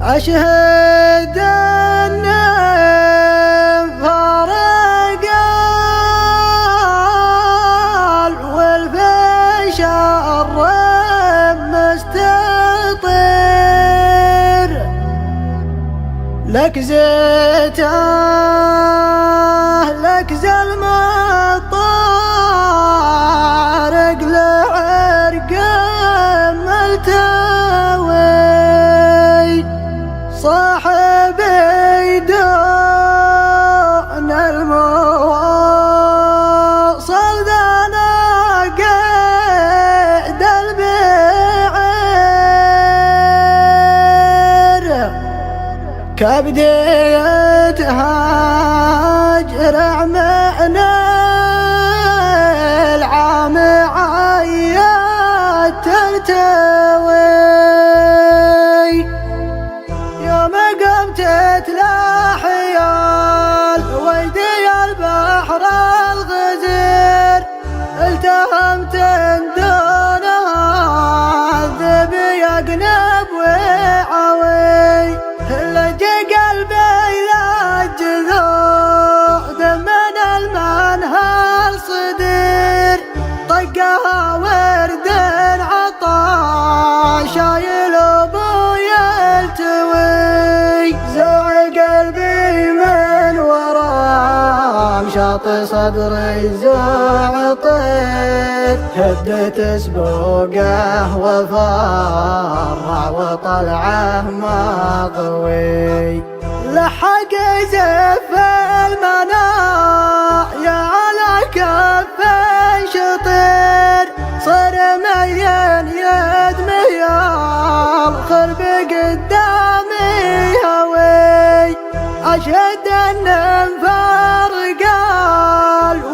أشهد أن فارق والبشر مستطير لك لك المطارق لعرق ملتوي صاحبي دون المواصل ذانا قيد البعير كبدية هاجر عمنا العام عيات تلتوي يوم قمت تلاحيال ويدي البحر الغزير التهمت دونها الذئب يقنب وعوي لجي قلبي للجذود من المنهى الصدير طقها ورد عطا شايل ابوي التوي زوع قلبي من ورا مشاط صدري زوع طير هدت سبوقه وفرع وطلعه ماضوي لحق زف المنايا على كف شطير صار مليان يد ميال خرب قدامي هوي أشهد أن انفارق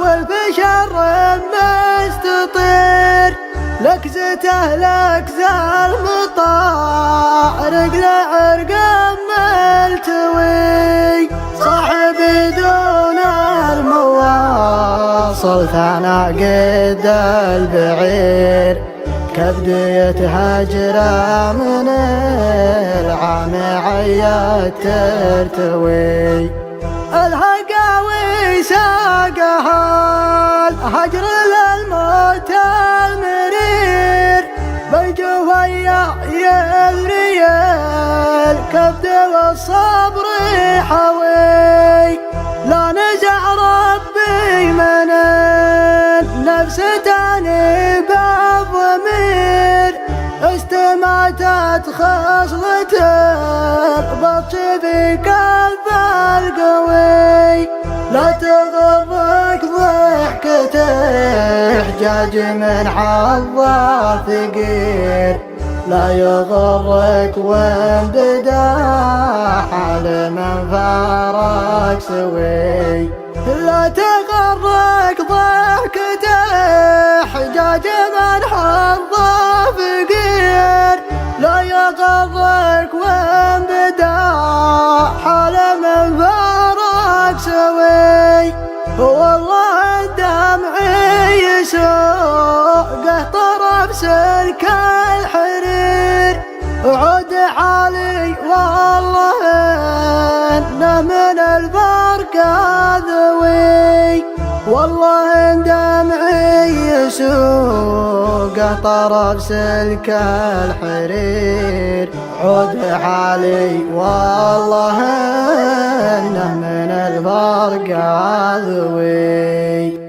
والبشر مستطير لكزته لكزة المطارق لعرق ملتوي صاحبي دون المواصل ثنا قد البعير كبدية هجرة من العام عيات ترتوي الهقاوي ساقها الهجر للموت المرير بالجوية يلريال كبد والصبر حوي لا نزع ربي من النفس تاني بضمير استماتت خصلة البطش في قلب القوي لا تغرك ضحكته حجاج من حظه ثقيل لا يغرك وين بدا حال من فارق سوي لا تغرك ضحكته حجاج من حظه فقير لا يغرك وين بدا حال من فارق سوي والله دمعي يسوقه طرف سلك الحرير عود حالي والله انه من البرق ذوي والله دمعي يسوقه طرف سلك الحرير عود حالي والله انه من البرق ذوي